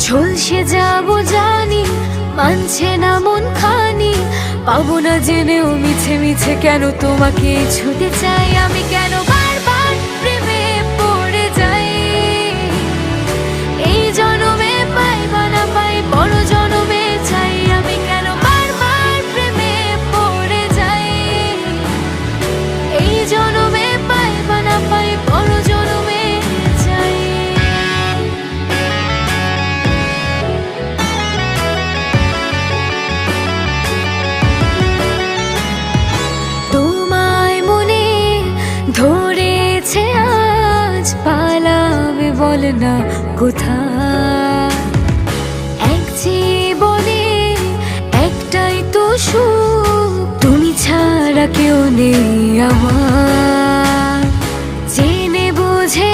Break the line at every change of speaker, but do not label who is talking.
ঝলসে যাবো জানি, মানছে না মন খানি। পাবো না জেনেও মিছে মিছে কেন তোমাকে ছুতে চাই আমি, কেন বারবার প্রেমে পড়ে যাই। এই জনমে পাই বা না পাই, বড় জনমে চাই আমি, কেন বারবার প্রেমে পড়ে যাই। এই জনমে পাই বা না পাই, বড় জনমে চাই। তোমায় মনে ধরেছে আজ, পালাবে বল না কোথায়। এক জীবনে একটাই তো সুখ, তুমি ছাড়া কেউ নেই আমার। জেনে বুঝে